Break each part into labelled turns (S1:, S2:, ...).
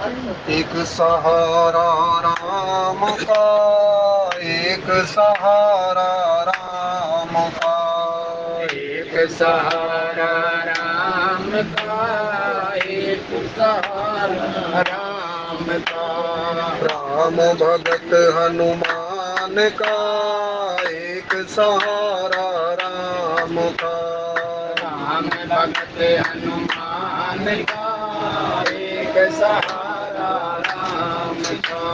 S1: एक सहारा राम का, एक सहारा राम का,
S2: एक सहारा राम का, एक सहारा राम का।
S1: राम भगत हनुमान का, एक सहारा राम का।
S2: राम भगत हनुमान का, एक सहारा राम का।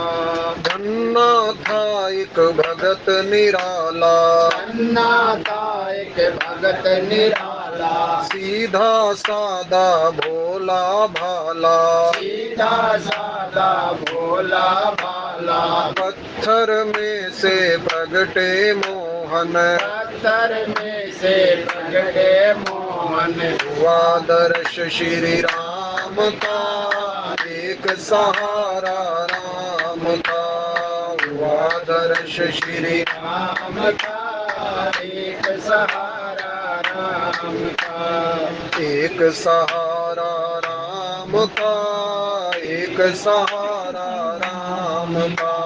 S1: धन्ना था एक भगत निराला,
S2: धन्ना था एक भगत निराला,
S1: सीधा सादा भोला भाला,
S2: सीधा सादा भोला भाला।
S1: पत्थर में से प्रगटे मोहन,
S2: पत्थर में से प्रगटे मोहन।
S1: हुआ दर्श श्री राम का, एक सहारा राम का। हुआ दर्श श्री
S2: राम का, एक सहारा राम का।
S1: एक सहारा राम का, एक सहारा राम का।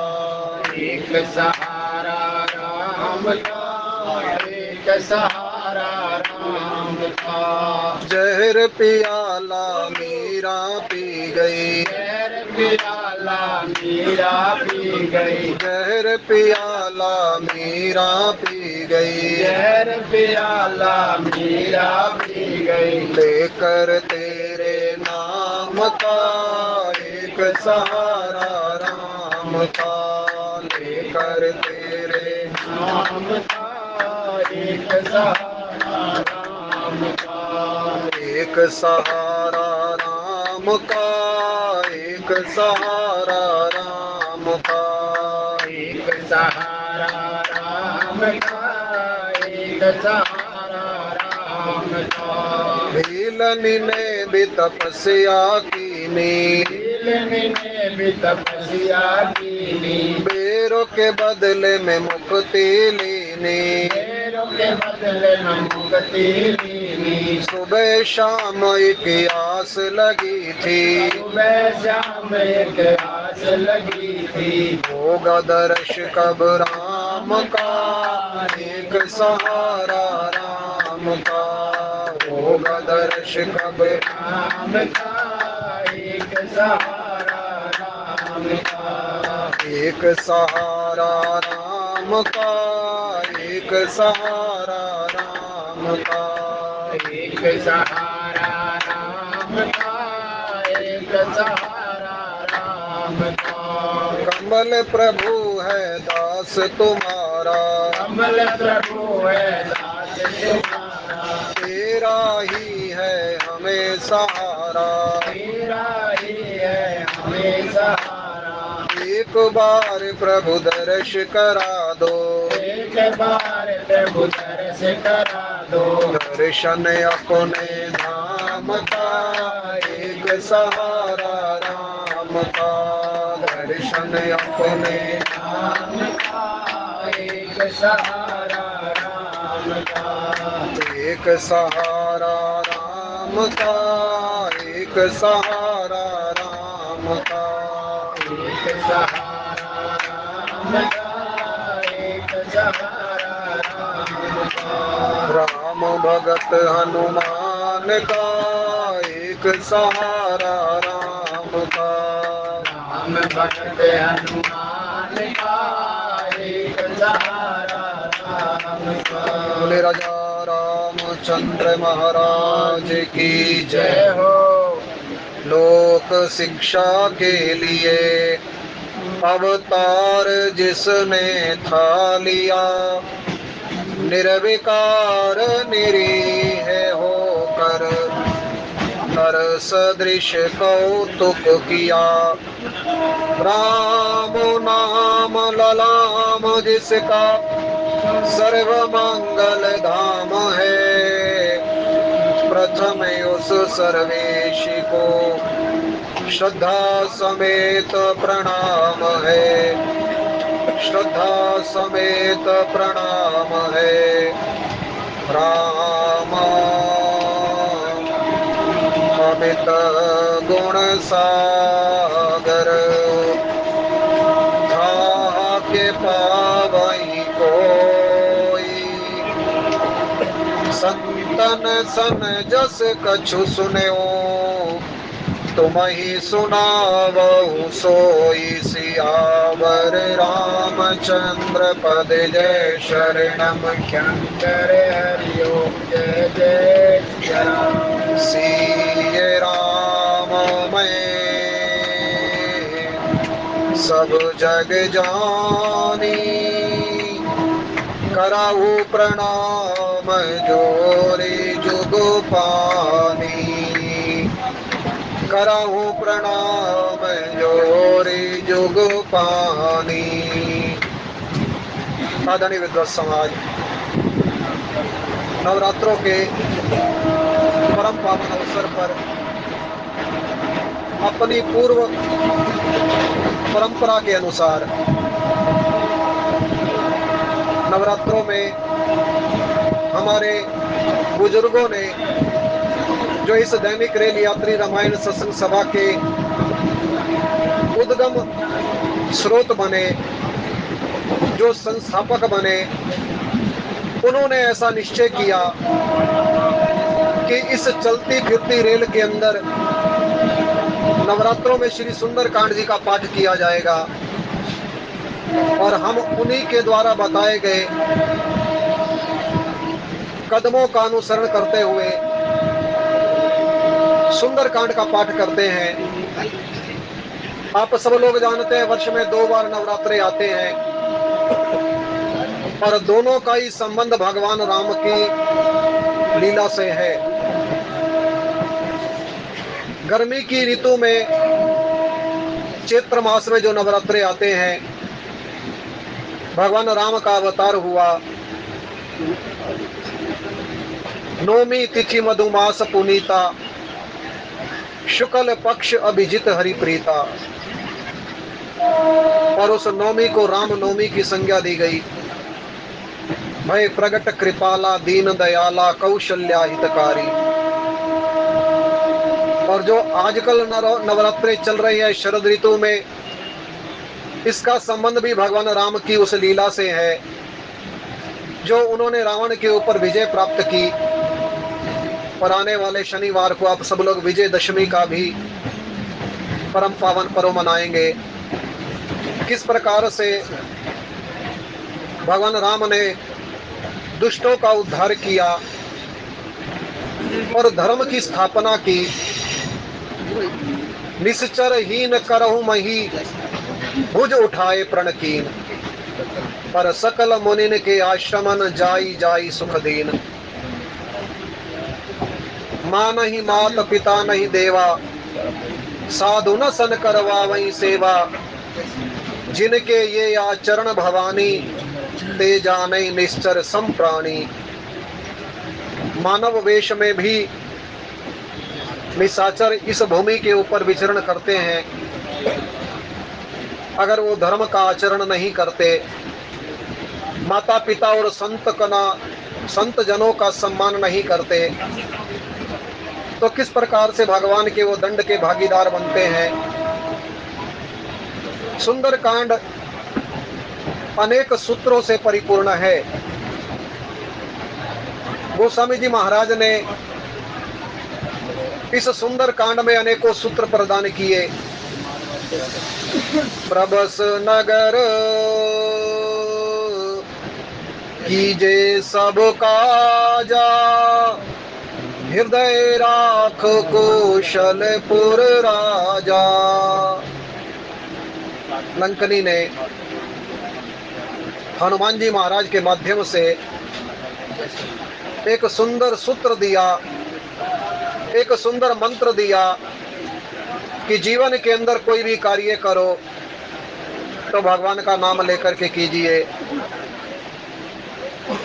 S2: एक सहारा राम का, एक सहारा राम का।
S1: जहर पियाला मीरा पी गई,
S2: जहर पियाला मीरा पी गई,
S1: जहर पियाला मीरा पी गई।
S2: जहर पियाला मीरा पी गई।
S1: लेकर तेरे नाम का, एक सहारा राम का। लेकर तेरे
S2: नाम का, एक सहारा राम का।
S1: एक सहारा राम का, एक सहारा राम का।
S2: एक सहारा राम का, एक सहारा राम का।
S1: भीलनी ने भी तपस्या कीनी,
S2: भीलनी ने भी तपस्या कीनी,
S1: बेरों के बदले में मुक्ति लीनी।
S2: बेरों के बदले में मुक्ति लीनी।
S1: सुबह शाम एक आस लगी थी,
S2: सुबह शाम एक आस लगी थी।
S1: होगा दर्श कब राम का, एक सहारा राम का। होगा दर्श कब
S2: राम का, एक सहारा राम का।
S1: एक सहारा राम का, एक सहारा राम का।
S2: एक सहारा राम का, एक सहारा राम का।
S1: कमल प्रभु है दास तुम्हारा,
S2: कमल प्रभु है दास तुम्हारा,
S1: तेरा ही है हमें सहारा।
S2: तेरा ही है हमें सहारा।
S1: एक बार प्रभु दर्श करा दो,
S2: एक बार प्रभु दर्श करा दो।
S1: दर्शन अपने धाम का, एक सहारा राम का। दर्शन अपने
S2: राम का, एक सहारा राम का।
S1: एक सहारा राम का, एक सहारा राम का।
S2: एक सहारा राम का, एक सहारा राम का।
S1: राम भगत हनुमान का, एक सहारा राम का।
S2: राम भगत हनुमान का, एक सहारा राम का।
S1: बोले राजा रामचंद्र महाराज की जय।
S2: जय हो।
S1: लोक शिक्षा के लिए अवतार जिसने था लिया, निर्विकार निरीह होकर नर सदृश कौतुक किया। राम नाम ललाम जिसका सर्व मंगल धाम है, प्रथम उस सर्वेश को श्रद्धा समेत प्रणाम है। श्रद्धा समेत प्रणाम है। राम अमित गुण सागर के पावई कोई संतन सन जस कछु सुन्यो तुम ही सुनावहु सोई सियावर रामचंद्र पद जय शरणम
S2: शंकर हरि ओम जय जय सिया राम।
S1: सिय राम मैं सब जग जानी कराहु प्रणाम जोरे जुग पानी कराहु प्रणाम जोरे जुग पानी। आदरणीय विद्वत समाज, नवरात्रों के परम पावन अवसर पर अपनी पूर्व परंपरा के अनुसार नवरात्रों में हमारे बुजुर्गों ने जो इस दैनिक रेल यात्री रामायण सत्संग सभा के उद्गम स्रोत बने, जो संस्थापक बने, उन्होंने ऐसा निश्चय किया कि इस चलती फिरती रेल के अंदर नवरात्रों में श्री सुंदरकांड जी का पाठ किया जाएगा और हम उन्हीं के द्वारा बताए गए कदमों का अनुसरण करते हुए सुंदरकांड का पाठ करते हैं। आप सब लोग जानते हैं वर्ष में 2 बार नवरात्रे आते हैं और दोनों का ही संबंध भगवान राम की लीला से है। गर्मी की ऋतु में चैत्र मास में जो नवरात्रे आते हैं, भगवान राम का अवतार हुआ। नौमी तिथि मधुमास पुनीता, शुक्ल पक्ष अभिजित हरिप्रीता। और उस नौमी को राम नौमी की संज्ञा दी गई। भय प्रगट कृपाला दीन दयाला कौशल्या हितकारी। और जो आजकल नवरात्रे चल रही है शरद ऋतु में, इसका संबंध भी भगवान राम की उस लीला से है जो उन्होंने रावण के ऊपर विजय प्राप्त की। और आने वाले शनिवार को आप सब लोग विजयदशमी का भी परम पावन पर्व मनाएंगे। किस प्रकार से भगवान राम ने दुष्टों का उद्धार किया और धर्म की स्थापना की। निश्चर हीन करहु मही भुज उठाए प्रण कीन, पर सकल मुनिन के आश्रमन जाई जाई सुख दीन। माँ नहीं मात पिता नहीं देवा, साधु न सन करवा वही सेवा। जिनके ये आचरण भवानी, ते जाने निश्चर संप्राणी। मानव वेश में भी निशाचर इस भूमि के ऊपर विचरण करते हैं। अगर वो धर्म का आचरण नहीं करते, माता पिता और संत जनों का सम्मान नहीं करते, तो किस प्रकार से भगवान के वो दंड के भागीदार बनते हैं। सुंदरकांड अनेक सूत्रों से परिपूर्ण है। गोस्वामी जी महाराज ने इस सुंदरकांड में अनेकों सूत्र प्रदान किए। प्रबस नगर कीजे सब काजा, हृदय राख कौशलपुर राजा। लंकनी ने हनुमान जी महाराज के माध्यम से एक सुंदर सूत्र दिया, एक सुंदर मंत्र दिया कि जीवन के अंदर कोई भी कार्य करो तो भगवान का नाम लेकर के कीजिए,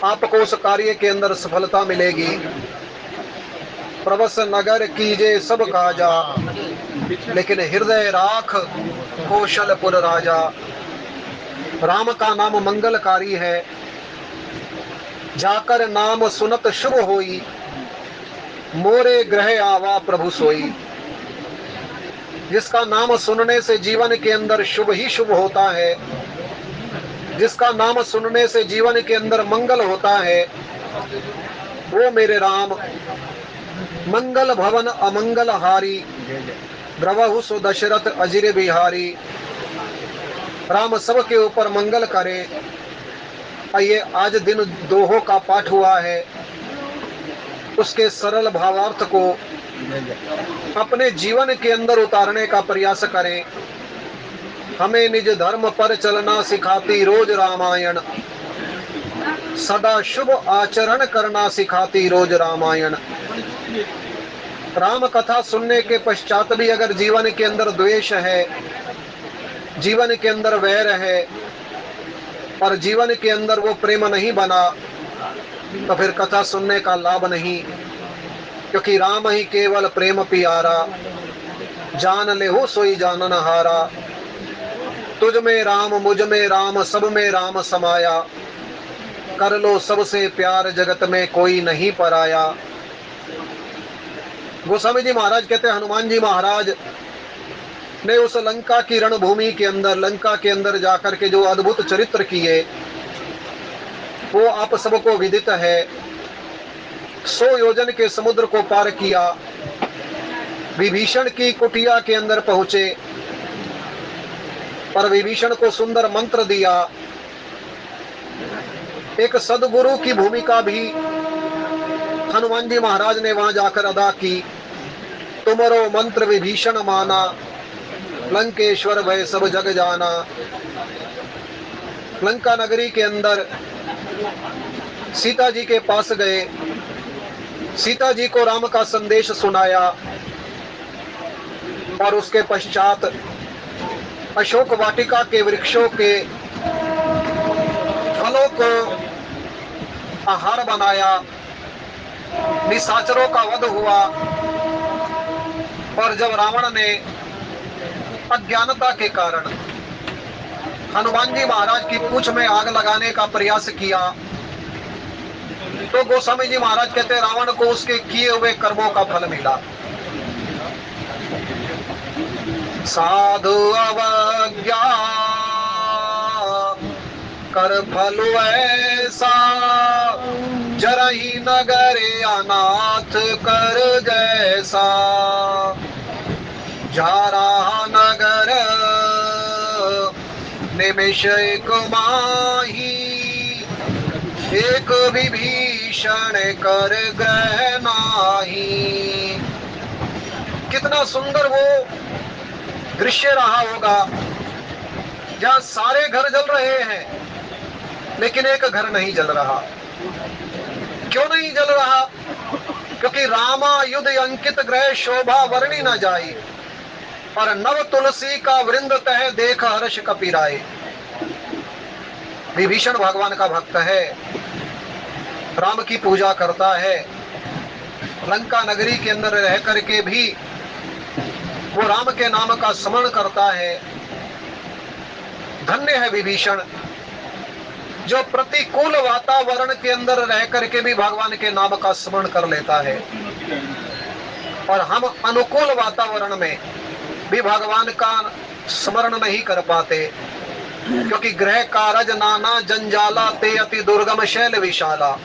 S1: आपको उस कार्य के अंदर सफलता मिलेगी। प्रवस नगर कीजे सब काजा, लेकिन हृदय राख कौशलपुर राजा। राम का नाम मंगलकारी है, जाकर नाम सुनत शुभ होई, मोरे ग्रह आवा प्रभु सोई। जिसका नाम सुनने से जीवन के अंदर शुभ ही शुभ होता है, जिसका नाम सुनने से जीवन के अंदर मंगल होता है, वो मेरे राम मंगल भवन अमंगल हारी, द्रवहु सो दशरथ अजिर बिहारी। राम सबके ऊपर मंगल करे। ये आज दिन दोहों का पाठ हुआ है, उसके सरल भावार्थ को अपने जीवन के अंदर उतारने का प्रयास करें। हमें निज धर्म पर चलना सिखाती रोज रामायण, सदा शुभ आचरण करना सिखाती रोज रामायण। राम कथा सुनने के पश्चात भी अगर जीवन के अंदर द्वेष है, जीवन के अंदर वैर है और जीवन के अंदर वो प्रेम नहीं बना, तो फिर कथा सुनने का लाभ नहीं। क्योंकि राम ही केवल प्रेम पियारा, जान ले हो सोई जानन हारा। तुझ में राम मुझ में राम सब में राम समाया, कर लो सबसे प्यार जगत में कोई नहीं पराया। गोस्वामी जी महाराज कहते हैं, हनुमान जी महाराज ने उस लंका की रणभूमि के अंदर, लंका के अंदर जाकर के जो अद्भुत चरित्र किए वो आप सबको विदित है। 100 योजन के समुद्र को पार किया, विभीषण की कुटिया के अंदर पहुंचे और विभीषण को सुंदर मंत्र दिया। एक सदगुरु की भूमिका भी हनुमान जी महाराज ने वहां जाकर अदा की। तुमरो मंत्र विभीषण माना, लंकेश्वर भय सब जग जाना। लंका नगरी के अंदर सीता जी के पास गए, सीता जी को राम का संदेश सुनाया और उसके पश्चात अशोक वाटिका के वृक्षों के फलों को आहार बनाया। निशाचरों का वध हुआ और जब रावण ने अज्ञानता के कारण हनुमान जी महाराज की पूंछ में आग लगाने का प्रयास किया, तो गोस्वामी जी महाराज कहते हैं रावण को उसके किए हुए कर्मों का फल मिला। साधु अवज्ञा कर फल ऐसा, जरही नगरे अनाथ कर जैसा। जा रहा नगर निमिष एक माही, एक विभीषण कर ग्रह नाही। कितना सुंदर वो दृश्य रहा होगा, जहां सारे घर जल रहे हैं लेकिन एक घर नहीं जल रहा। क्यों नहीं जल रहा? क्योंकि रामा युद्ध अंकित ग्रह शोभा वर्णी न जाई, और नव तुलसी का वृंद तह देख हर्ष कपीराए। विभीषण भगवान का भक्त है, राम की पूजा करता है, लंका नगरी के अंदर रह करके भी वो राम के नाम का स्मरण करता है। धन्य है विभीषण जो प्रतिकूल वातावरण के अंदर रह करके भी भगवान के नाम का स्मरण कर लेता है, और हम अनुकूल वातावरण में भी भगवान का स्मरण नहीं कर पाते। क्योंकि ग्रह कारज नाना जंजाला ते अति दुर्गम शैल विशाला।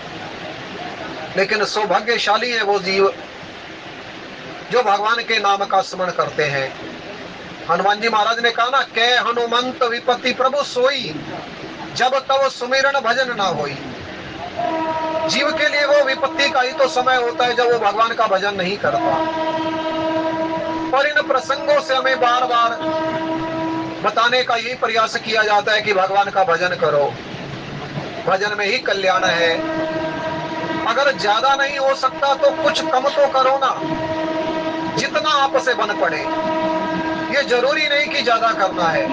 S1: लेकिन सौभाग्यशाली है वो जीव जो भगवान के नाम का स्मरण करते हैं। हनुमान जी महाराज ने कहा ना, कै हनुमंत विपत्ति प्रभु सोई, जब तब सुमिरन भजन ना होई। जीव के लिए वो विपत्ति का ही तो समय होता है जब वो भगवान का भजन नहीं करता। और इन प्रसंगों से हमें बार बार बताने का यही प्रयास किया जाता है कि भगवान का भजन करो, भजन में ही कल्याण है। अगर ज्यादा नहीं हो सकता तो कुछ कम तो करो ना, जितना आपसे बन पड़े। ये जरूरी नहीं कि ज्यादा करना है,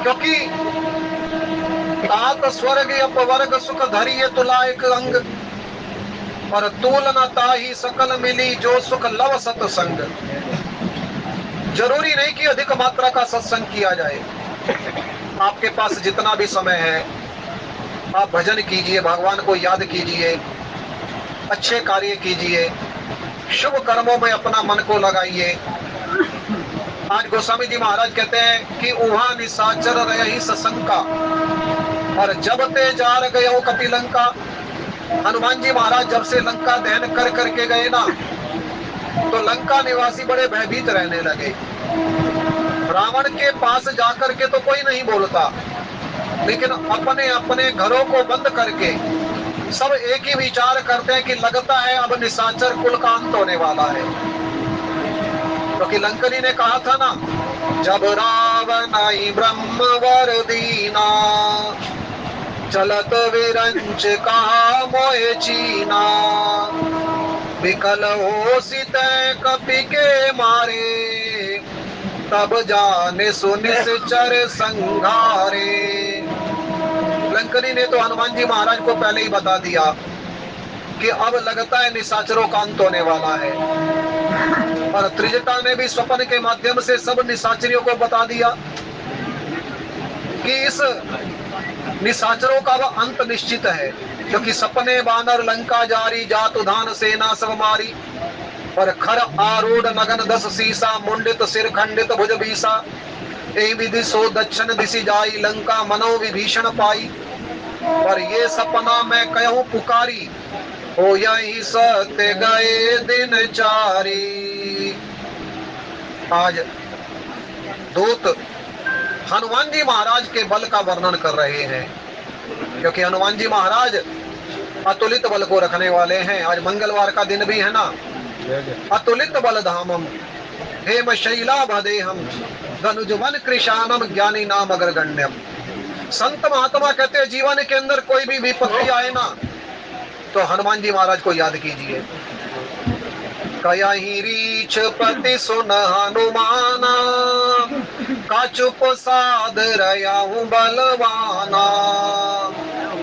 S1: क्योंकि तात स्वर्ग अपवर्ग सुख धरिय तुला एक अंग, और तूल न ताही सकल मिली जो सुख लव सत्संग। जरूरी नहीं कि अधिक मात्रा का सत्संग किया जाए। आपके पास जितना भी समय है आप भजन कीजिए, भगवान को याद कीजिए, अच्छे कार्य कीजिए, शुभ कर्मों में अपना मन को लगाइए। आज गोस्वामी जी महाराज कहते हैं कि उहा निशाचर रही सशंका, और जब ते जार गयो कपिलंका। हनुमान जी महाराज जब से लंका दहन कर करके गए ना, तो लंका निवासी बड़े भयभीत रहने लगे। रावण के पास जाकर के तो कोई नहीं बोलता, लेकिन अपने अपने घरों को बंद करके सब एक ही विचार करते हैं कि लगता है अब निशाचर कुल का अंत होने वाला है। क्योंकि लंकनी ने कहा था ना, जब रावण आई ब्रह्मवर दीना, चलत विरंच कहा मोहे चीना, विकल हो सीत कपि के मारे, तब जाने सुनिश्चर संघारे। लंकनी ने तो हनुमान जी महाराज को पहले ही बता दिया कि अब लगता है निशाचरों का अंत होने वाला है। और त्रिजटा ने भी स्वप्न के माध्यम से सब निशाचरियों को बता दिया कि इस निशाचरों का वह अंत निश्चित है, क्योंकि सपने बानर लंका जारी, जात उधान सेना सब मारी, पर खर आरूढ़ नगन 10 सीसा, मुंडित सिर खंडित भुज बीसा, ए विधि सो दक्षिण दिशि जाई, लंका मनो विभीषण पाई। पर ये सपना मैं कहूं पुकारी, हो यही सत्य गए दिन चारी। आज दूत हनुमान जी महाराज के बल का वर्णन कर रहे हैं, क्योंकि हनुमान जी महाराज अतुलित बल को रखने वाले हैं। आज मंगलवार का दिन भी है ना। अतुलित बल धामम हेम शैला भदेहम, धनुजवन कृशानम, ज्ञानी नाम अग्रगण्यम। संत महात्मा कहते हैं जीवन के अंदर कोई भी विपत्ति आए ना, तो हनुमान जी महाराज को याद कीजिए। कयाही रीछ पति सुन हनुमाना, का चुप साध रयाहूं बलवाना,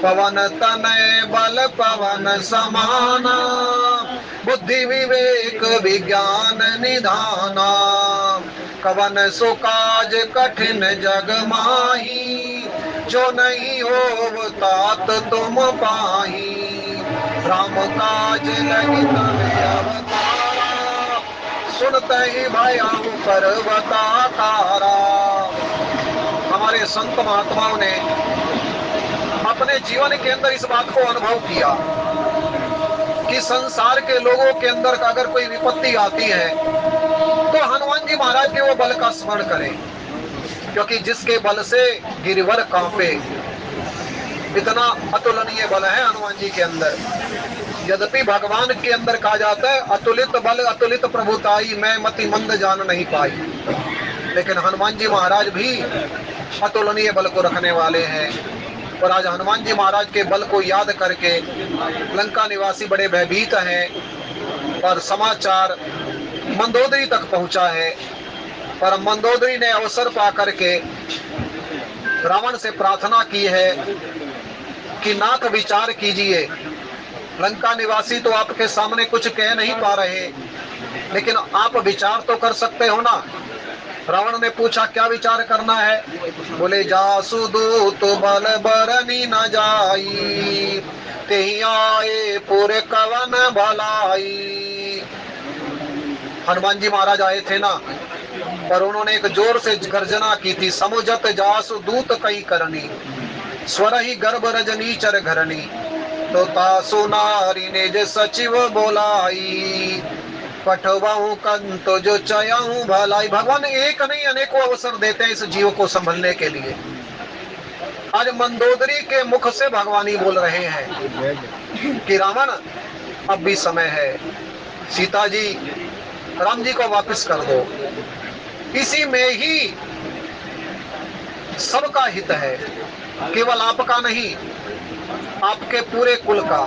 S1: पवन तनय बल पवन समाना, बुद्धि विवेक विज्ञान निधाना, कवन सो काज कठिन जग माही, जो नहीं हो तात तुम पाही, राम काज लगी तब अवतारा, सुनते ही भयाहु पर्वताकारा। हमारे संत महात्माओं ने अपने जीवन के अंदर इस बात को अनुभव किया कि संसार के लोगों के अंदर अगर कोई विपत्ति आती है तो हनुमान जी महाराज के वो बल का स्मरण करें, क्योंकि जिसके बल से गिरिवर कांपे, इतना अतुलनीय बल है हनुमान जी के अंदर। यद्यपि भगवान के अंदर कहा जाता है अतुलित बल अतुलित प्रभुताई, मैं मति मंद जान नहीं पाई, लेकिन हनुमान जी महाराज भी अतुलनीय बल को रखने वाले हैं। और आज हनुमान जी महाराज के बल को याद करके लंका निवासी बड़े भयभीत हैं, और समाचार मंदोदरी तक पहुंचा है। पर मंदोदरी ने अवसर पा करके रावण से प्रार्थना की है कि नाथ विचार कीजिए, लंका निवासी तो आपके सामने कुछ कह नहीं पा रहे, लेकिन आप विचार तो कर सकते हो ना। रावण ने पूछा क्या विचार करना है? बोले जासु दूत बल बरनी न जाई, तेहि आए पुर कवन भलाई। हनुमान जी महाराज आए थे ना, पर उन्होंने एक जोर से गर्जना की थी, समुझत जासु दूत कई करनी, स्वर ही गर्भ रजनी चर घरनी, तो तासु नारी ने जे सचिव बोलाई, पठवाऊं कंत जो चयाऊं भलाई। भगवान एक नहीं अनेकों अवसर देते हैं इस जीव को संभलने के लिए। आज मंदोदरी के मुख से भगवान ही बोल रहे हैं कि रावण अब भी समय है, सीता जी राम जी को वापस कर दो, इसी में ही सबका हित है, केवल आपका नहीं, आपके पूरे कुल का।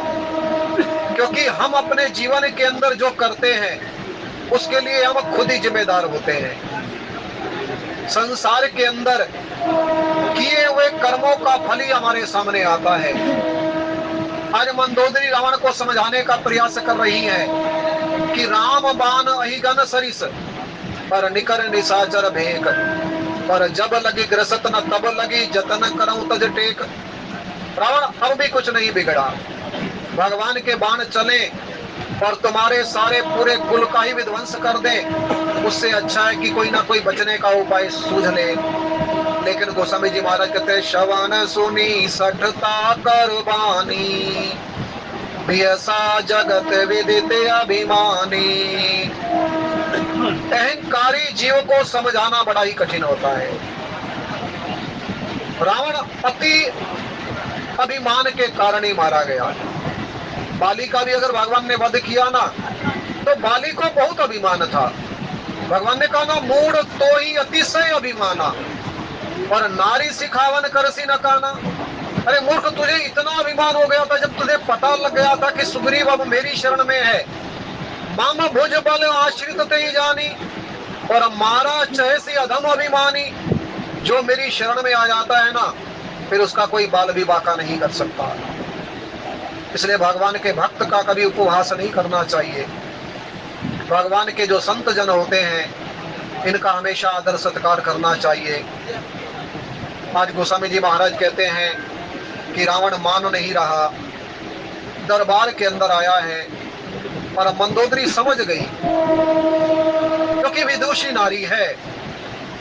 S1: क्योंकि हम अपने जीवन के अंदर जो करते हैं उसके लिए हम खुद ही जिम्मेदार होते हैं। संसार के अंदर किए हुए कर्मों का फल ही हमारे सामने आता है। आज मंदोदरी रावण को समझाने का प्रयास कर रही है कि राम बाण अहिगन सरिस, पर निकर निशाचर भेक, पर जब लगी ग्रसत न तब लगी जतन करऊं तज टेक। रावण अब भी कुछ नहीं बिगड़ा, भगवान के बाण चले और तुम्हारे सारे पूरे कुल का ही विध्वंस कर दे, उससे अच्छा है कि कोई ना कोई बचने का उपाय सूझ ले। लेकिन गोस्वामी जी महाराज कहते, श्रवण सुनी सठता करबानी, ऐसा जगत विदित अभिमानी। अहंकारी जीव को समझाना बड़ा ही कठिन होता है। रावण अति अभिमान के कारण ही मारा गया। बाली का भी अगर भगवान ने वध किया ना, तो बाली को बहुत अभिमान था। भगवान ने कहा ना, मूढ़ तो ही अतिशय अभिमाना, और नारी सिखावन करसी न काना। अरे मूर्ख, तुझे इतना अभिमान हो गया था जब तुझे पता लग गया था कि सुग्रीव अब मेरी शरण में है। मामा भुज बल आश्रित ते ही जानी, और मारा चहसी अधम अभिमानी। जो मेरी शरण में आ जाता है ना, फिर उसका कोई बाल भी बाका नहीं कर सकता। इसलिए भगवान के भक्त का कभी उपहास नहीं करना चाहिए। भगवान के जो संत जन होते हैं, इनका हमेशा आदर सत्कार करना चाहिए। आज गोस्वामी जी महाराज कहते हैं कि रावण मान नहीं रहा, दरबार के अंदर आया है, और मंदोदरी समझ गई, क्योंकि विदुषी नारी है।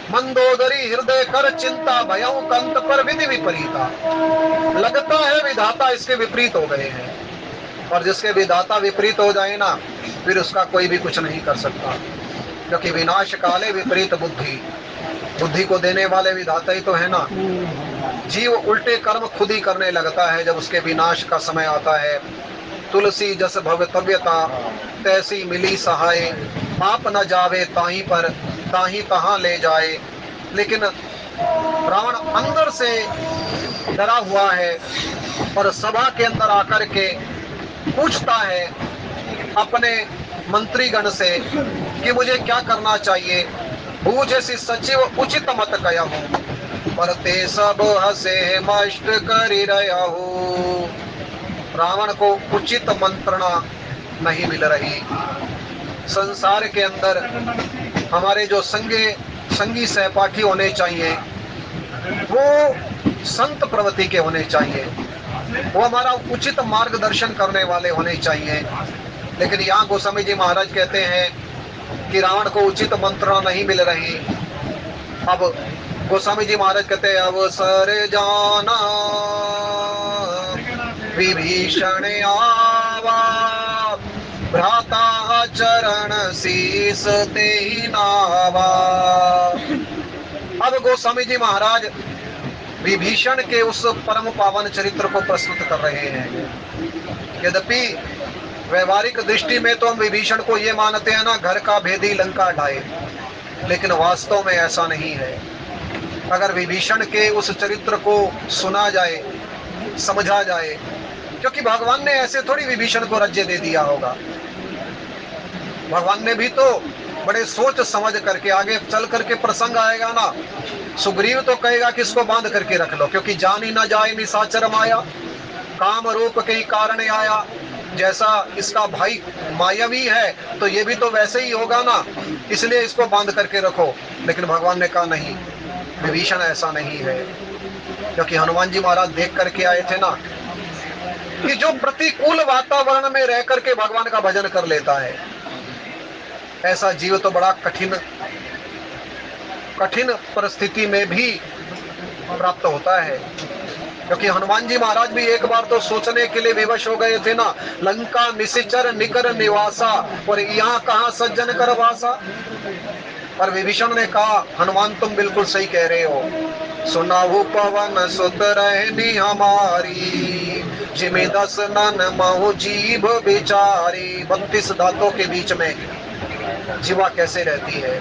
S1: मंदोदरी हृदय कर चिंता भयऊ कंत पर विधि विपरीता। लगता है विधाता इसके विपरीत हो गए हैं, और जिसके विधाता विपरीत हो जाए ना, फिर उसका कोई भी कुछ नहीं कर सकता। क्योंकि विनाश काले विपरीत बुद्धि, बुद्धि को देने वाले विधाता ही तो है ना। जीव उल्टे कर्म खुद ही करने लगता है जब उसके विनाश का समय आता है। तुलसी जस भवतव्यता, तैसी मिली सहाय, आप न जावे ताही पर, ताही तहां ले जाए। लेकिन रावण अंदर से डरा हुआ है, और सभा के अंदर आकर के पूछता है अपने मंत्रीगण से कि मुझे क्या करना चाहिए। बूझे सी सचिव उचित मत कया हूँ, पर ते सब हसे मष्ट करी रहा हूँ। रावण को उचित मंत्रणा नहीं मिल रही। संसार के अंदर हमारे जो संगी सहपाठी होने चाहिए, वो संत प्रवृत्ति के होने चाहिए, वो हमारा उचित मार्गदर्शन करने वाले होने चाहिए। लेकिन यहाँ गोस्वामी जी महाराज कहते हैं कि रावण को उचित मंत्रणा नहीं मिल रही। अब गोस्वामी जी महाराज कहते हैं, अवसर जाना विभीषण आवा, भ्राता चरण शीस ते नावा। अब गोस्वामी जी महाराज विभीषण के उस परम पावन चरित्र को प्रस्तुत कर रहे हैं। यद्यपि व्यवहारिक दृष्टि में तो हम विभीषण को ये मानते हैं ना, घर का भेदी लंका ढाए, लेकिन वास्तव में ऐसा नहीं है। अगर विभीषण के उस चरित्र को सुना जाए, समझा जाए, क्योंकि भगवान ने ऐसे थोड़ी विभीषण को राज्य दे दिया होगा। भगवान ने भी तो बड़े सोच समझ करके, आगे चल करके प्रसंग आएगा ना, सुग्रीव तो कहेगा कि इसको बांध करके रख लो, क्योंकि जान ही ना जाए निशाचर माया, काम रूप के कारण आया। जैसा इसका भाई मायावी है, तो ये भी तो वैसे ही होगा ना, इसलिए इसको बांध करके रखो। लेकिन भगवान ने कहा नहीं, विभीषण ऐसा नहीं है। क्योंकि हनुमान जी महाराज देख करके आए थे ना कि जो प्रतिकूल वातावरण में रह करके भगवान का भजन कर लेता है, ऐसा जीव तो बड़ा कठिन परिस्थिति में भी प्राप्त होता है। क्योंकि हनुमान जी महाराज भी एक बार तो सोचने के लिए विवश हो गए थे ना, लंका निशिचर निकर निवासा, और यहाँ कहाँ सज्जन कर वासा। पर विभीषण ने कहा, हनुमान तुम बिल्कुल सही कह रहे हो, सुनाहु पवन सुत रहनी हमारी, जिमे 10 नन महु जीभ बिचारी। 32 दांतों के बीच में जीवा कैसे रहती है।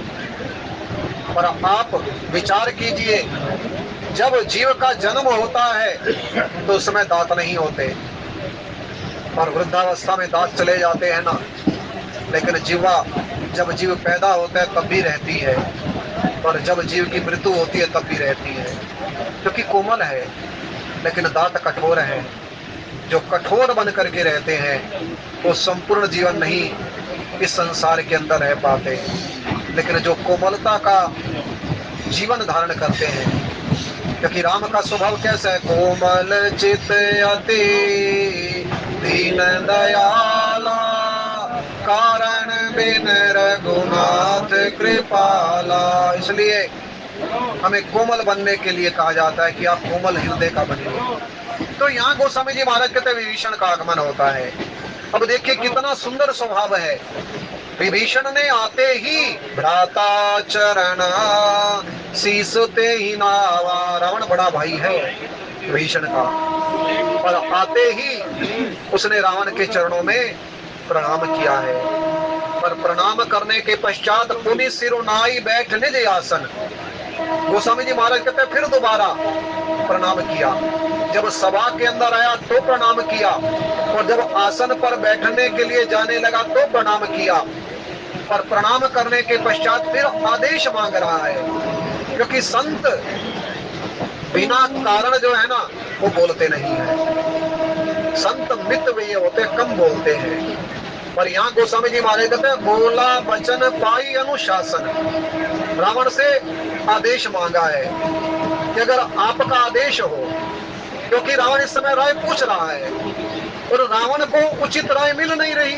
S1: पर आप विचार कीजिए, जब जीव का जन्म होता है तो उस समय दांत नहीं होते, और वृद्धावस्था में दांत चले जाते हैं ना। लेकिन जीवा, जब जीव पैदा होता है तब भी रहती है, और जब जीव की मृत्यु होती है तब भी रहती है, क्योंकि कोमल है। लेकिन दांत कठोर है। जो कठोर बन करके रहते हैं वो संपूर्ण जीवन नहीं इस संसार के अंदर रह पाते, लेकिन जो कोमलता का जीवन धारण करते हैं। क्योंकि राम का स्वभाव कैसा है, कोमल चित अति दीन दयाला, कारण बिन रघुनाथ कृपाला। इसलिए हमें कोमल बनने के लिए कहा जाता है कि आप कोमल हृदय का बनिए। तो यहाँ गोस्वामी जी महाराज कहते हैं विभीषण का आगमन होता है। अब देखिए कितना सुंदर स्वभाव है। विभीषण ने आते ही भ्राता चरण शीस ते ही नावा। रावण बड़ा भाई है विभीषण का, और आते ही उसने रावण के चरणों में प्रणाम किया है। पर प्रणाम करने के पश्चात पुनि सिरुनाई बैठ निज आसन। गोस्वामी जी महाराज कहते हैं फिर दोबारा प्रणाम किया। जब सभा के अंदर आया तो प्रणाम किया, और जब आसन पर बैठने के लिए जाने लगा तो प्रणाम किया। पर प्रणाम करने के पश्चात फिर आदेश मांग रहा है, क्योंकि संत बिना कारण जो है ना वो बोलते नहीं है। संत मित वे होते, कम बोलते हैं। पर यहाँ गोस्वामी जी महाराज कहते हैं बोला वचन पाई अनुशासन। रावण से आदेश मांगा है कि अगर आपका आदेश हो, क्योंकि रावण इस समय राय पूछ रहा है और रावण को उचित राय मिल नहीं रही।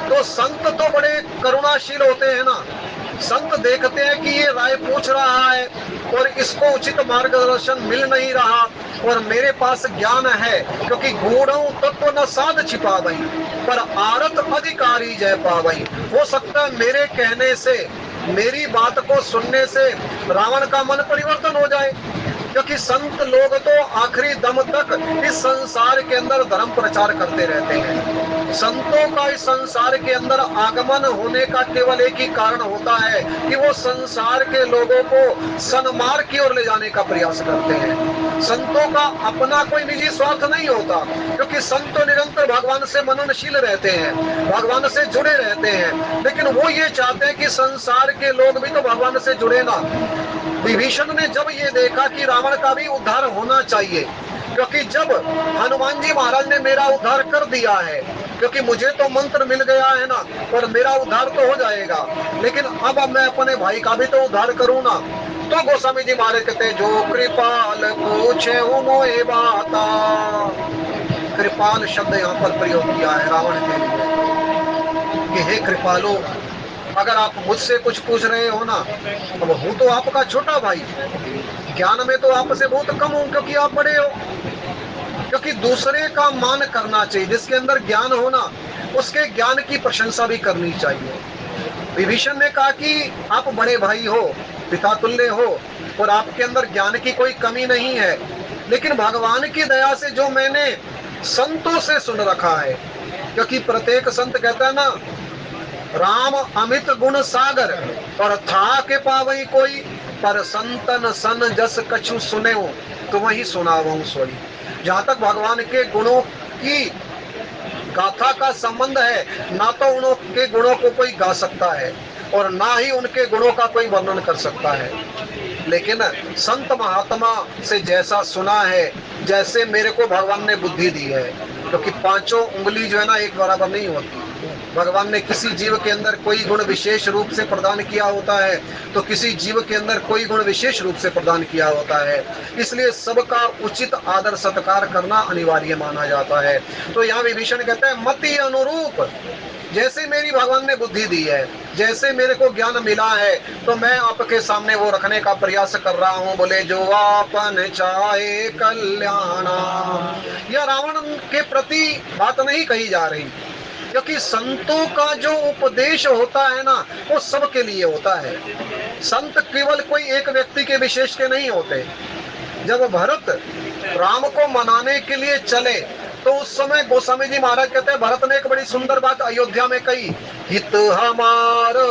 S1: तो संत तो बड़े करुणाशील होते हैं ना, संत देखते हैं कि ये राय पूछ रहा है और इसको उचित मार्गदर्शन मिल नहीं रहा, और मेरे पास ज्ञान है, क्योंकि गूढ़ों तत्व न साध छिपा गई पर आरत अधिकारी जय पावई। हो सकता है मेरे कहने से, मेरी बात को सुनने से रावण का मन परिवर्तन हो जाए, क्योंकि संत लोग तो आखिरी दम तक इस संसार के अंदर धर्म प्रचार करते रहते हैं। संतों का इस संसार के अंदर आगमन होने का केवल एक ही कारण होता है कि वो संसार के लोगों को सन्मार्ग की ओर ले जाने का प्रयास करते हैं। संतों का अपना कोई निजी स्वार्थ नहीं होता, क्योंकि संत तो निरंतर भगवान से मननशील रहते हैं, भगवान से जुड़े रहते हैं, लेकिन वो ये चाहते हैं कि संसार के लोग भी तो भगवान से जुड़े ना। विभीषण ने जब ये देखा कि रावण का भी उद्धार होना चाहिए, क्योंकि जब हनुमान जी महाराज ने मेरा उद्धार कर दिया है, क्योंकि मुझे तो मंत्र मिल गया है ना, और मेरा उद्धार तो हो जाएगा, लेकिन अब मैं अपने भाई का भी तो उद्धार करूं ना। तो गोस्वामी जी महाराज कहते जो कृपाल पूछे मोए बाता। कृपाल शब्द यहाँ पर प्रयोग किया है रावण के लिए कि हे कृपालो, अगर आप मुझसे कुछ पूछ रहे हो ना, अब हूं तो आपका छोटा भाई, ज्ञान में तो आपसे बहुत कम हूं, क्योंकि आप बड़े हो। क्योंकि दूसरे का मान करना चाहिए, जिसके अंदर ज्ञान हो ना उसके ज्ञान की प्रशंसा भी करनी चाहिए। विभीषण ने कहा कि आप बड़े भाई हो, पिता तुल्य हो, और आपके अंदर ज्ञान की कोई कमी नहीं है, लेकिन भगवान की दया से जो मैंने संतों से सुन रखा है, क्योंकि प्रत्येक संत कहता है ना राम अमित गुण सागर और था के पावई कोई, पर संतन सन जस कछु सुने हो तो वही सुनावूं सोई। जहां तक भगवान के गुणों की गाथा का संबंध है, ना तो उनके गुणों को कोई गा सकता है और ना ही उनके गुणों का कोई वर्णन कर सकता है, लेकिन संत महात्मा से जैसा सुना है, जैसे मेरे को भगवान ने बुद्धि दी है, क्योंकि पांचों उंगली जो है ना एक बराबर नहीं होती। भगवान ने किसी जीव के अंदर कोई गुण विशेष रूप से प्रदान किया होता है, तो किसी जीव के अंदर कोई गुण विशेष रूप से प्रदान किया होता है, इसलिए सबका उचित आदर सत्कार करना अनिवार्य माना जाता है। तो यहाँ विभीषण कहते हैं मति अनुरूप, जैसे मेरी भगवान ने बुद्धि दी है, जैसे मेरे को ज्ञान मिला है, तो मैं आपके सामने वो रखने का प्रयास कर रहा हूँ। बोले जो आपन चाहे कल्याणा। यह रावण के प्रति बात नहीं कही जा रही, क्योंकि संतों का जो उपदेश होता है ना वो सबके लिए होता है। संत केवल कोई एक व्यक्ति के विशेष के नहीं होते। जब भरत राम को मनाने के लिए चले तो उस समय गोस्वामी जी महाराज कहते हैं भरत ने एक बड़ी सुंदर बात अयोध्या में कही, हित हमारो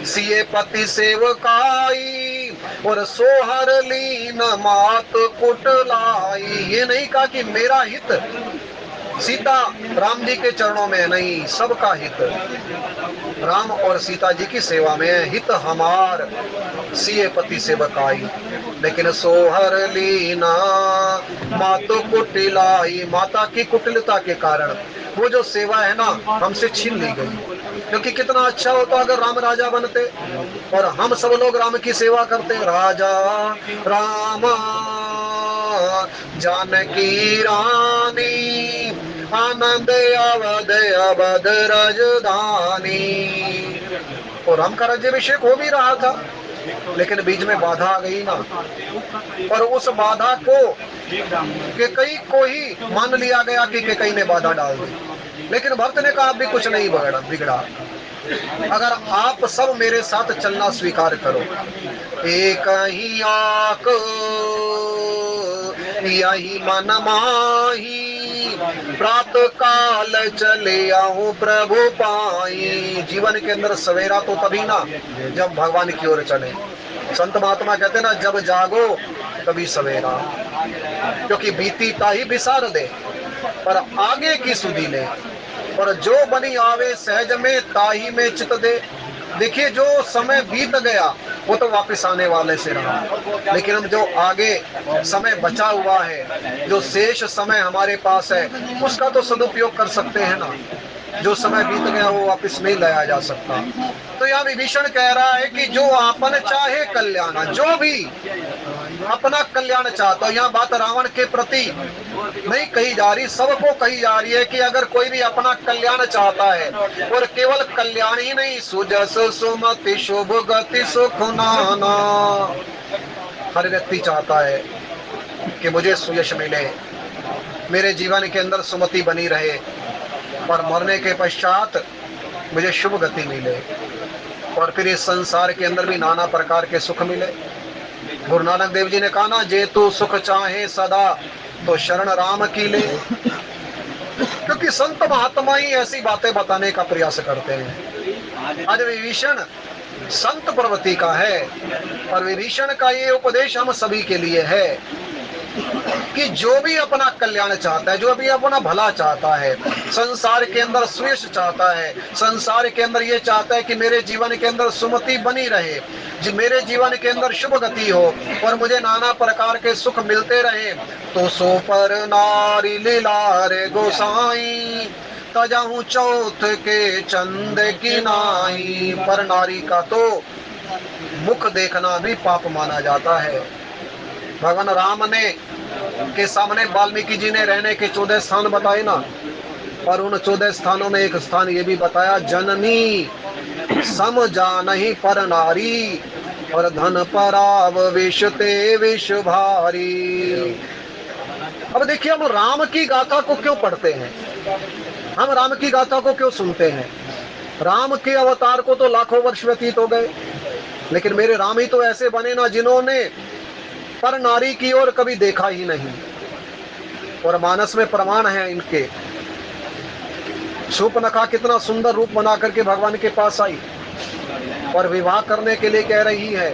S1: सिए पति सेवकाई और सोहर लीन मात कुटलाई। ये नहीं कहा कि मेरा हित सीता राम जी के चरणों में, नहीं, सबका हित राम और सीता जी की सेवा में है। हित हमार सिए पति सेवकाई, लेकिन सोहर लीना मातो कुटिलाई, माता की कुटिलता के कारण वो जो सेवा है ना हमसे छीन ली गई। क्योंकि कितना अच्छा होता अगर राम राजा बनते और हम सब लोग राम की सेवा करते। राजा राम जानकी रानी आनंद अवध अवध राजधानी। और राम का राज्याभिषेक हो भी रहा था, लेकिन बीच में बाधा आ गई ना, और उस बाधा को केकई को ही मान लिया गया कि केकई ने बाधा डाल दी। लेकिन भक्त ने कहा भी कुछ नहीं बिगड़ा, अगर आप सब मेरे साथ चलना स्वीकार करो। एक ही आक यही मन माही, प्रातः काल चले आऊं प्रभु पाई। जीवन के अंदर सवेरा तो तभी ना जब भगवान की ओर चले। संत महात्मा कहते ना, जब जागो तभी सवेरा, क्योंकि बीती ताही बिसार दे पर आगे की सुधी ले, और जो बनी आवे सहज में ताही में चित दे। देखिए, जो समय बीत गया वो तो वापस आने वाले से रहा, लेकिन हम जो आगे समय बचा हुआ है, जो शेष समय हमारे पास है, उसका तो सदुपयोग कर सकते हैं ना। जो समय बीत गया वो वापस नहीं लाया जा सकता। तो यहाँ विभीषण कह रहा है कि जो आपन चाहे कल्याण, जो भी अपना कल्याण चाहता, यहाँ बात रावण के प्रति नहीं कही जा रही, सबको कही जा रही है कि अगर कोई भी अपना कल्याण चाहता है, और केवल कल्याण ही नहीं, सुजस सुमति शुभ गति सुख नाना। हर व्यक्ति चाहता है कि मुझे सुयश मिले, मेरे जीवन के अंदर सुमति बनी रहे, और मरने के पश्चात मुझे शुभ गति मिले, और फिर इस संसार के अंदर भी नाना प्रकार के सुख मिले। गुरु नानक देव जी ने कहा ना, जे तू सुख चाहे सदा तो शरण राम की ले। क्योंकि संत महात्मा ही ऐसी बातें बताने का प्रयास करते हैं। आज विभीषण संत प्रवृत्ति का है, और विभीषण का ये उपदेश हम सभी के लिए है कि जो भी अपना कल्याण चाहता है, जो भी अपना भला चाहता है, संसार के अंदर सुयश चाहता है, संसार के अंदर ये चाहता है कि मेरे जीवन के अंदर सुमति बनी रहे, मेरे जीवन के अंदर शुभ गति हो, और मुझे नाना प्रकार के सुख मिलते रहे, तो सो पर नारी लीला रे गोसाई, तजाहू चौथ के चंद की नाई। पर नारी का तो मुख देखना भी पाप माना जाता है। भगवान राम ने के सामने वाल्मीकि जी ने रहने के 14 स्थान बताए ना, और उन 14 स्थानों में एक स्थान ये भी बताया, जननी सम जानहि पर नारी, और धन पराव विष ते विष भारी। अब देखिए, हम राम की गाथा को क्यों पढ़ते हैं, हम राम की गाथा को क्यों सुनते हैं। राम के अवतार को तो लाखों वर्ष व्यतीत हो गए, लेकिन मेरे राम ही तो ऐसे बने ना जिन्होंने पर नारी की ओर कभी देखा ही नहीं। और मानस में प्रमाण है इनके। शूर्पणखा कितना सुंदर रूप बना करके भगवान के पास आई, और विवाह करने के लिए कह रही है,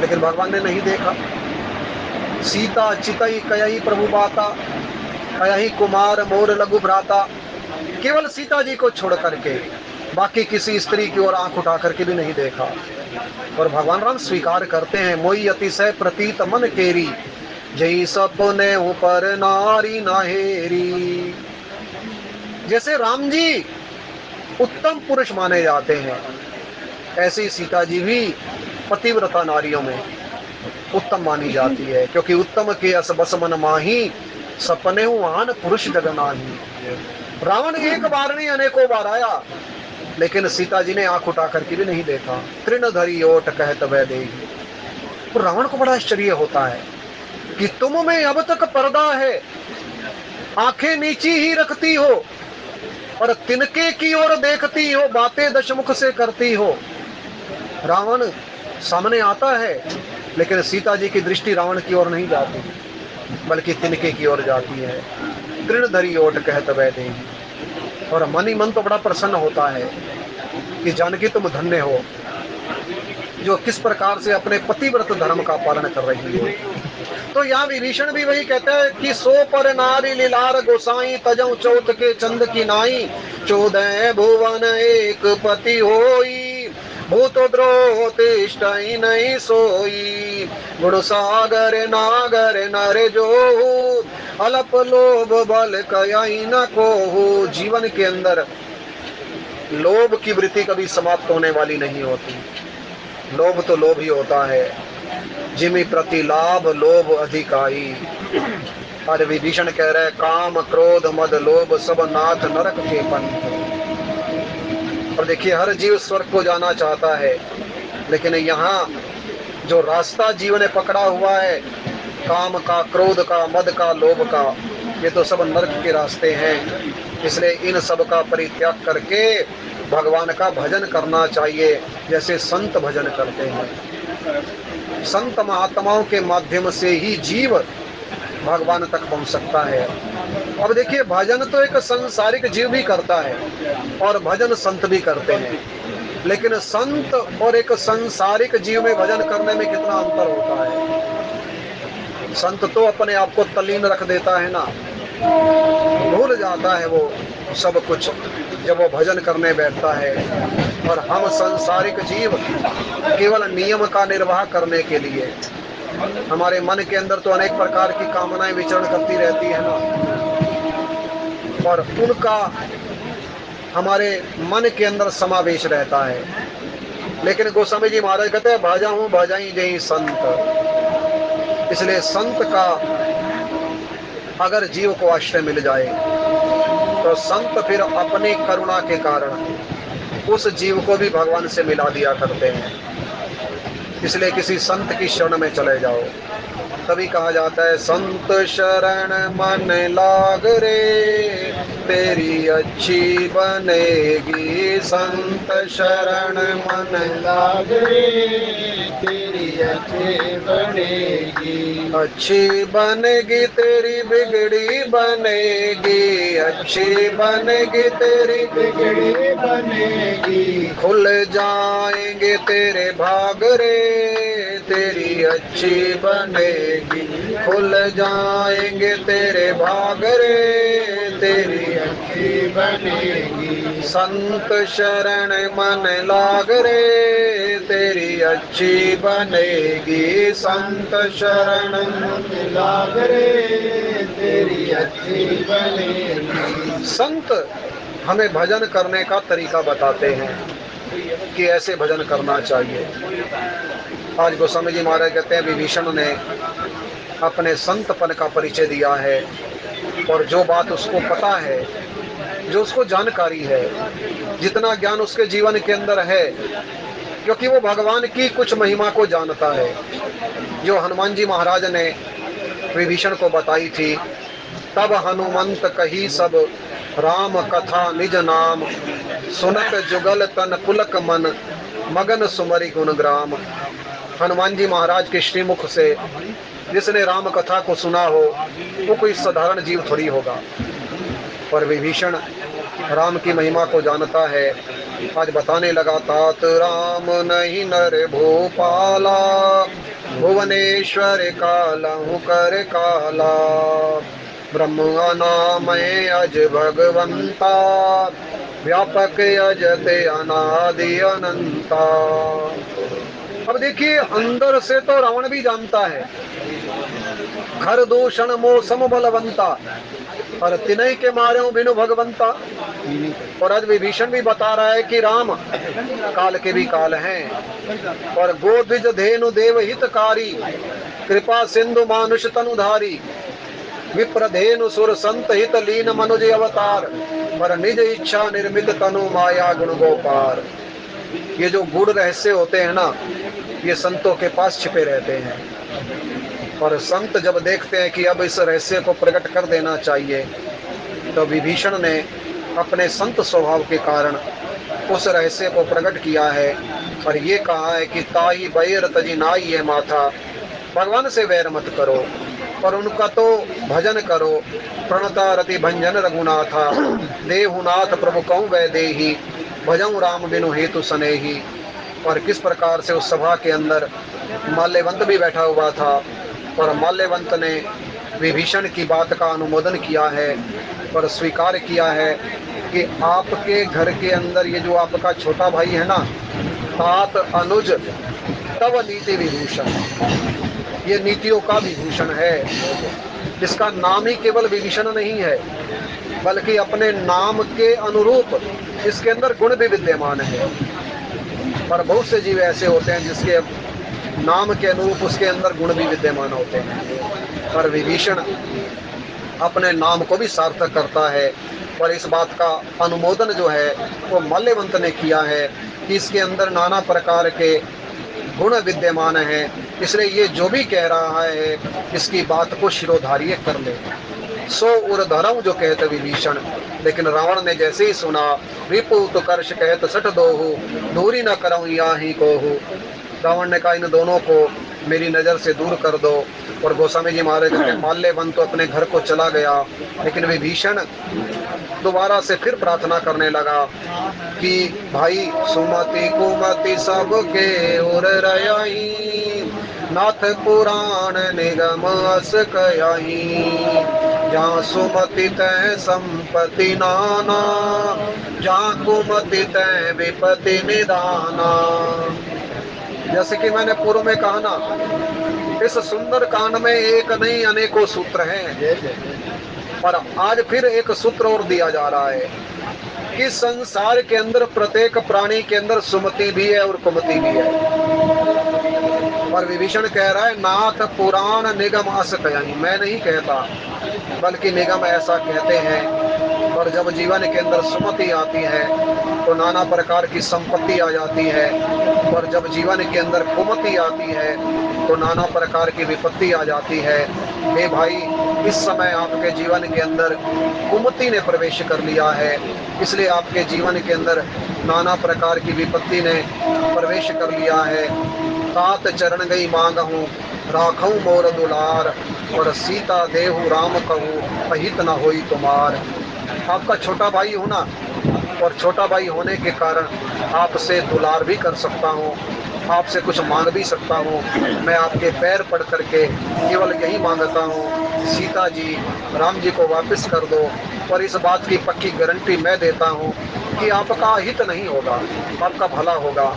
S1: लेकिन भगवान ने नहीं देखा। सीता चितई कयहि प्रभु बाता, कयहि कुमार मोर लघु भ्राता। केवल सीता जी को छोड़ करके बाकी किसी स्त्री की ओर आंख उठा करके भी नहीं देखा। और भगवान राम स्वीकार करते हैं, मोई अतिशय प्रतीत मन केरी, जई सपने ऊपर नारी नाहेरी। जैसे राम जी उत्तम पुरुष माने जाते हैं, ऐसे ही सीता जी भी पतिव्रता नारियों में उत्तम मानी जाती है, क्योंकि उत्तम के अस बस मन माही, सपने आन पुरुष जगनाही। रावण एक बार नहीं अनेकों बार आया, लेकिन सीता जी ने आंख उठा करके भी नहीं देखा। तृण धरी ओट कहत वह देही। तो रावण को बड़ा आश्चर्य होता है कि तुम में अब तक पर्दा है, आंखें नीची ही रखती हो, और तिनके की ओर देखती हो, बातें दशमुख से करती हो। रावण सामने आता है, लेकिन सीता जी की दृष्टि रावण की ओर नहीं जाती, बल्कि तिनके की ओर जाती है। तृण धरी ओट कहत वह देही। और मन ही मन तो बड़ा प्रसन्न होता है कि जानकी तुम धन्य हो, जो किस प्रकार से अपने पतिव्रत धर्म का पालन कर रही हो। तो यहाँ विभीषण भी वही कहता है कि सो पर नारी लीलार गोसाई, तजऊ चौथ के चंद की नाई, 14 भुवन एक पति होई, भूत द्रोह तिष्ठई नहीं सोई, गुण सागर नागर नर जो, अलप लोभ बल कयाई न कोहू। जीवन के अंदर लोभ की वृत्ति कभी समाप्त होने वाली नहीं होती। लोभ तो लोभ ही होता है, जिमि प्रति लाभ लोभ अधिकाई। आज विभीषण कह रहे काम क्रोध मद लोभ सब नाथ नरक के पंथ। और देखिए हर जीव स्वर्ग को जाना चाहता है, लेकिन यहाँ जो रास्ता जीव ने पकड़ा हुआ है काम का, क्रोध का, मद का, लोभ का, ये तो सब नरक के रास्ते हैं। इसलिए इन सब का परित्याग करके भगवान का भजन करना चाहिए, जैसे संत भजन करते हैं। संत महात्माओं के माध्यम से ही जीव भगवान तक पहुंच सकता है। अब देखिए भजन तो एक संसारिक जीव भी करता है और भजन संत भी करते हैं, लेकिन संत और एक संसारिक जीव में भजन करने में कितना अंतर होता है। संत तो अपने आप को तल्लीन रख देता है ना, भूल जाता है वो सब कुछ जब वो भजन करने बैठता है। और हम संसारिक जीव केवल नियम का निर्वाह करने के लिए, हमारे मन के अंदर तो अनेक प्रकार की कामनाएं विचरण करती रहती है ना, और उनका हमारे मन के अंदर समावेश रहता है। लेकिन गोस्वामी जी महाराज कहते हैं भाजा हूँ भाजाई जय संत। इसलिए संत का अगर जीव को आश्रय मिल जाए तो संत फिर अपनी करुणा के कारण उस जीव को भी भगवान से मिला दिया करते हैं। इसलिए किसी संत की शरण में चले जाओ, तभी कहा जाता है संत शरण मन लाग रे तेरी अच्छी बनेगी। संत शरण मन
S2: लाग रे तेरी अच्छी बनेगी।
S1: अच्छी बनेगी तेरी बिगड़ी बनेगी, अच्छी बनेगी तेरी
S2: बिगड़ी बनेगी।
S1: खुल जाएंगे तेरे भाग रे तेरी अच्छी बनेगी। खुल जाएंगे तेरे भाग रे तेरी
S2: अच्छी बनेगी।
S1: संत शरण मन लाग रे तेरी अच्छी बनेगी। संत शरण
S2: मन लाग रे तेरी अच्छी बनेगी।
S1: संत हमें भजन करने का तरीका बताते हैं कि ऐसे भजन करना चाहिए। आज गोस्वामी जी महाराज कहते हैं विभीषण ने अपने संतपन का परिचय दिया है, और जो बात उसको पता है, जो उसको जानकारी है, जितना ज्ञान उसके जीवन के अंदर है, क्योंकि वो भगवान की कुछ महिमा को जानता है जो हनुमान जी महाराज ने विभीषण को बताई थी। तब हनुमंत कही सब राम कथा निज नाम, सुनत जुगल तन पुलक मन मगन सुमरि गुण ग्राम। हनुमान जी महाराज के श्रीमुख से जिसने राम कथा को सुना हो वो कोई साधारण जीव थोड़ी होगा, पर विभीषण राम की महिमा को जानता है। आज बताने लगा तात राम नहीं नर भूपाला, भुवनेश्वर कालहु कर काला। ब्रह्म नाम अज भगवंता, व्यापक अजते अनादि अनंता। अब देखिए अंदर से तो रावण भी जानता है घर दूषण मोह सम बलवंता, और तिनय के मारे बिनु भगवंता। और आज विभीषण भी बता रहा है कि राम काल के भी काल हैं, और गोद्विज धेनु देव हितकारी, कृपा सिंधु मानुष तनुधारी। विप्रधेनु सुर संत हित लीन मनुज अवतार, पर निज इच्छा निर्मित तनु माया गुण गोपार। ये जो गूढ़ रहस्य होते हैं ना, ये संतों के पास छिपे रहते हैं, और संत जब देखते हैं कि अब इस रहस्य को प्रकट कर देना चाहिए, तो विभीषण ने अपने संत स्वभाव के कारण उस रहस्य को प्रकट किया है। और ये कहा है कि ताई बैर तजी नाई है माथा, भगवान से वैर मत करो और उनका तो भजन करो। प्रणता रति भंजन रघुनाथा, देहुनाथ प्रभु कहूँ वै देही, भजऊँ राम बिनु हेतु सनेही। और किस प्रकार से उस सभा के अंदर माल्यवंत भी बैठा हुआ था, और माल्यवंत ने विभीषण की बात का अनुमोदन किया है और स्वीकार किया है कि आपके घर के अंदर ये जो आपका छोटा भाई है ना, तात अनुज तव नीति विभूषण, ये नीतियों का विभूषण है। इसका नाम ही केवल विभीषण नहीं है, बल्कि अपने नाम के अनुरूप इसके अंदर गुण भी विद्यमान है। पर बहुत से जीव ऐसे होते हैं जिसके नाम के अनुरूप उसके अंदर गुण भी विद्यमान होते हैं। पर विभीषण अपने नाम को भी सार्थक करता है। और इस बात का अनुमोदन जो है वो माल्यवंत ने किया है कि इसके अंदर नाना प्रकार के गुण विद्यमान हैं, इसलिए ये जो भी कह रहा है इसकी बात को शिरोधार्य कर ले। सो उर्धरम जो कहते विभीषण, लेकिन रावण ने जैसे ही सुना, रिपु तो कर्ष कहत सठ दोहु, दूरी न करऊं या ही कोहु। रावण ने कहा इन दोनों को मेरी नजर से दूर कर दो। और गोस्वामी जी महाराज कहते हैं माल्यवन तो अपने घर को चला गया, लेकिन विभीषण दोबारा से फिर प्रार्थना करने लगा कि भाई सुमति कुमति सबके उर रयाई, नाथ पुराण निगम अस कयाई, जहाँ सुमति तय संपत्ति नाना, जहाँ कुमति तय विपत्ति निदाना। जैसे कि मैंने पूर्व में कहा ना, इस सुंदर कांड में एक नहीं अनेकों सूत्र हैं, पर आज फिर एक सूत्र और दिया जा रहा है कि संसार के अंदर प्रत्येक प्राणी के अंदर सुमति भी है और कुमति भी है। और विभीषण कह रहा है नाथ पुराण निगम अस कयाई, मैं नहीं कहता बल्कि निगम ऐसा कहते हैं। और जब जीवन के अंदर सुमति आती है तो नाना प्रकार की संपत्ति आ जाती है, और जब जीवन के अंदर कुमति आती है तो नाना प्रकार की विपत्ति आ जाती है। हे भाई, इस समय आपके जीवन के अंदर कुमति ने प्रवेश कर लिया है, इसलिए आपके जीवन के अंदर नाना प्रकार की विपत्ति ने प्रवेश कर लिया है। तात चरण गई मांगहूँ राखूं मोर दुलार, और सीता देहु राम कहूँ अहित न होई तुम्हार। आपका छोटा भाई हूँ ना, और छोटा भाई होने के कारण आपसे दुलार भी कर सकता हूँ, आपसे कुछ मांग भी सकता हूँ। मैं आपके पैर पड़ करके केवल यही मांगता हूँ, सीता जी राम जी को वापस कर दो। और इस बात की पक्की गारंटी मैं देता हूँ कि आपका हित नहीं होगा, आपका भला होगा,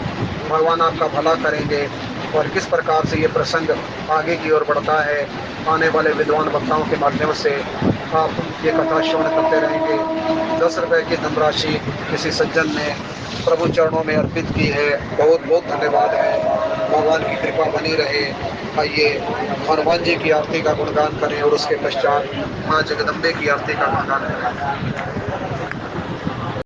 S1: भगवान आपका भला करेंगे। और किस प्रकार से ये प्रसंग आगे की ओर बढ़ता है, आने वाले विद्वान वक्ताओं के माध्यम से आप ये कथा श्रवण करते रहेंगे। 10 रुपए की धनराशि किसी सज्जन ने प्रभु चरणों में अर्पित की है, बहुत बहुत धन्यवाद है। भगवान की कृपा बनी रहे। आइए हनुमान जी की आरती का गुणगान करें और उसके पश्चात माँ जगदम्बे की आरती का गुणगान करें।